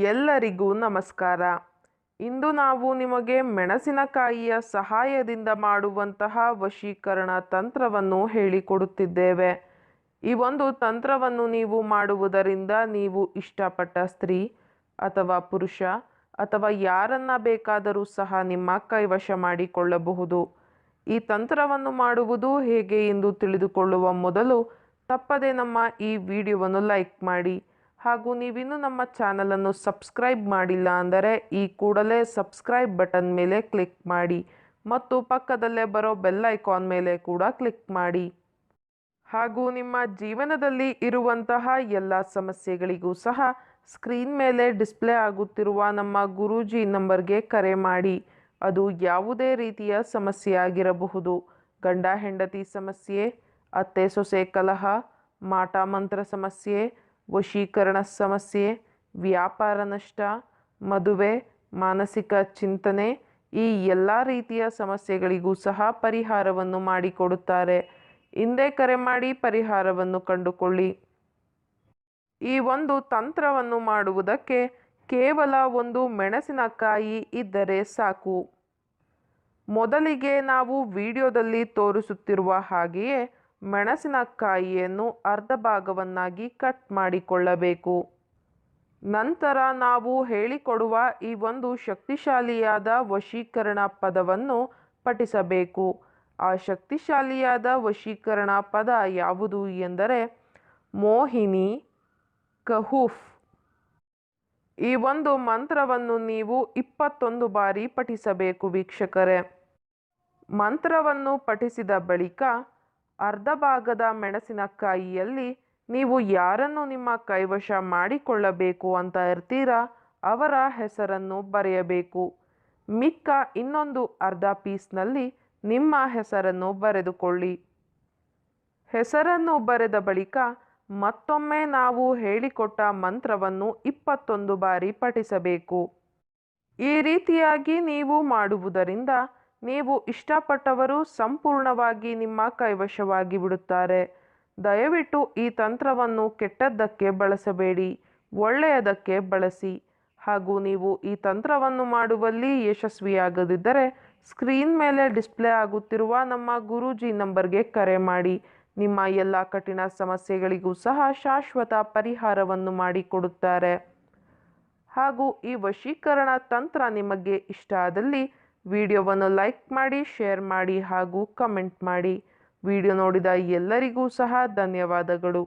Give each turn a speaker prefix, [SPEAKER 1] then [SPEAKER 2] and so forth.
[SPEAKER 1] ಎಲ್ಲರಿಗೂ ನಮಸ್ಕಾರ. ಇಂದು ನಾವು ನಿಮಗೆ ಮೆಣಸಿನಕಾಯಿಯ ಸಹಾಯದಿಂದ ಮಾಡುವಂತಹ ವಶೀಕರಣ ತಂತ್ರವನ್ನು ಹೇಳಿಕೊಡುತ್ತಿದ್ದೇವೆ. ಈ ಒಂದು ತಂತ್ರವನ್ನು ನೀವು ಮಾಡುವುದರಿಂದ ನೀವು ಇಷ್ಟಪಟ್ಟ ಸ್ತ್ರೀ ಅಥವಾ ಪುರುಷ ಅಥವಾ ಯಾರನ್ನ ಬೇಕಾದರೂ ಸಹ ನಿಮ್ಮ ಕೈವಶ ಮಾಡಿಕೊಳ್ಳಬಹುದು. ಈ ತಂತ್ರವನ್ನು ಮಾಡುವುದು ಹೇಗೆ ಎಂದು ತಿಳಿದುಕೊಳ್ಳುವ ಮೊದಲು ತಪ್ಪದೆ ನಮ್ಮ ಈ ವಿಡಿಯೋವನ್ನು ಲೈಕ್ ಮಾಡಿ. ಹಾಗೂ ನೀವಿನ್ನೂ ನಮ್ಮ ಚಾನಲನ್ನು ಸಬ್ಸ್ಕ್ರೈಬ್ ಮಾಡಿಲ್ಲ ಅಂದರೆ ಈ ಕೂಡಲೇ ಸಬ್ಸ್ಕ್ರೈಬ್ ಬಟನ್ ಮೇಲೆ ಕ್ಲಿಕ್ ಮಾಡಿ ಮತ್ತು ಪಕ್ಕದಲ್ಲೇ ಬರೋ ಬೆಲ್ ಐಕಾನ್ ಮೇಲೆ ಕೂಡ ಕ್ಲಿಕ್ ಮಾಡಿ. ಹಾಗೂ ನಿಮ್ಮ ಜೀವನದಲ್ಲಿ ಇರುವಂತಹ ಎಲ್ಲ ಸಮಸ್ಯೆಗಳಿಗೂ ಸಹ ಸ್ಕ್ರೀನ್ ಮೇಲೆ ಡಿಸ್ಪ್ಲೇ ಆಗುತ್ತಿರುವ ನಮ್ಮ ಗುರೂಜಿ ನಂಬರ್ಗೆ ಕರೆ ಮಾಡಿ. ಅದು ಯಾವುದೇ ರೀತಿಯ ಸಮಸ್ಯೆ ಆಗಿರಬಹುದು. ಗಂಡ ಹೆಂಡತಿ ಸಮಸ್ಯೆ, ಅತ್ತೆ ಸೊಸೆ ಕಲಹ, ಮಾಟ ಮಂತ್ರ ಸಮಸ್ಯೆ, ವಶೀಕರಣ ಸಮಸ್ಯೆ, ವ್ಯಾಪಾರ ನಷ್ಟ, ಮದುವೆ, ಮಾನಸಿಕ ಚಿಂತನೆ, ಈ ಎಲ್ಲ ರೀತಿಯ ಸಮಸ್ಯೆಗಳಿಗೂ ಸಹ ಪರಿಹಾರವನ್ನು ಮಾಡಿಕೊಡುತ್ತಾರೆ. ಹಿಂದೆ ಕರೆ ಮಾಡಿ ಪರಿಹಾರವನ್ನು ಕಂಡುಕೊಳ್ಳಿ. ಈ ಒಂದು ತಂತ್ರವನ್ನು ಮಾಡುವುದಕ್ಕೆ ಕೇವಲ ಒಂದು ಮೆಣಸಿನಕಾಯಿ ಇದ್ದರೆ ಸಾಕು. ಮೊದಲಿಗೆ ನಾವು ವಿಡಿಯೋದಲ್ಲಿ ತೋರಿಸುತ್ತಿರುವ ಹಾಗೆಯೇ ಮೆಣಸಿನಕಾಯಿಯನ್ನು ಅರ್ಧ ಭಾಗವನ್ನಾಗಿ ಕಟ್ ಮಾಡಿಕೊಳ್ಳಬೇಕು. ನಂತರ ನಾವು ಹೇಳಿಕೊಡುವ ಈ ಒಂದು ಶಕ್ತಿಶಾಲಿಯಾದ ವಶೀಕರಣ ಪದವನ್ನು ಪಠಿಸಬೇಕು. ಆ ಶಕ್ತಿಶಾಲಿಯಾದ ವಶೀಕರಣ ಪದ ಯಾವುದು ಎಂದರೆ ಮೋಹಿನಿ ಕಹುಫ್. ಈ ಒಂದು ಮಂತ್ರವನ್ನು ನೀವು 21 ಬಾರಿ ಪಠಿಸಬೇಕು ವೀಕ್ಷಕರೇ. ಮಂತ್ರವನ್ನು ಪಠಿಸಿದ ಬಳಿಕ ಅರ್ಧ ಭಾಗದ ಮೆಣಸಿನಕಾಯಿಯಲ್ಲಿ ನೀವು ಯಾರನ್ನು ನಿಮ್ಮ ಕೈವಶ ಮಾಡಿಕೊಳ್ಳಬೇಕು ಅಂತ ಇರ್ತೀರಾ ಅವರ ಹೆಸರನ್ನು ಬರೆಯಬೇಕು. ಮಿಕ್ಕ ಇನ್ನೊಂದು ಅರ್ಧ ಪೀಸ್ನಲ್ಲಿ ನಿಮ್ಮ ಹೆಸರನ್ನು ಬರೆದುಕೊಳ್ಳಿ. ಹೆಸರನ್ನು ಬರೆದ ಬಳಿಕ ಮತ್ತೊಮ್ಮೆ ನಾವು ಹೇಳಿಕೊಟ್ಟ ಮಂತ್ರವನ್ನು 21 ಬಾರಿ ಪಠಿಸಬೇಕು. ಈ ರೀತಿಯಾಗಿ ನೀವು ಮಾಡುವುದರಿಂದ ನೀವು ಇಷ್ಟಪಟ್ಟವರು ಸಂಪೂರ್ಣವಾಗಿ ನಿಮ್ಮ ಕೈವಶವಾಗಿ ಬಿಡುತ್ತಾರೆ. ದಯವಿಟ್ಟು ಈ ತಂತ್ರವನ್ನು ಕೆಟ್ಟದ್ದಕ್ಕೆ ಬಳಸಬೇಡಿ, ಒಳ್ಳೆಯದಕ್ಕೆ ಬಳಸಿ. ಹಾಗೂ ನೀವು ಈ ತಂತ್ರವನ್ನು ಮಾಡುವಲ್ಲಿ ಯಶಸ್ವಿಯಾಗದಿದ್ದರೆ ಸ್ಕ್ರೀನ್ ಮೇಲೆ ಡಿಸ್ಪ್ಲೇ ಆಗುತ್ತಿರುವ ನಮ್ಮ ಗುರೂಜಿ ನಂಬರ್ಗೆ ಕರೆ ಮಾಡಿ. ನಿಮ್ಮ ಎಲ್ಲ ಕಠಿಣ ಸಮಸ್ಯೆಗಳಿಗೂ ಸಹ ಶಾಶ್ವತ ಪರಿಹಾರವನ್ನು ಮಾಡಿಕೊಡುತ್ತಾರೆ. ಹಾಗೂ ಈ ವಶೀಕರಣ ತಂತ್ರ ನಿಮಗೆ ಇಷ್ಟ ಆದಲ್ಲಿ ವಿಡಿಯೋವನ್ನು ಲೈಕ್ ಮಾಡಿ, ಶೇರ್ ಮಾಡಿ ಹಾಗೂ ಕಮೆಂಟ್ ಮಾಡಿ. ವಿಡಿಯೋ ನೋಡಿದ ಎಲ್ಲರಿಗೂ ಸಹ ಧನ್ಯವಾದಗಳು.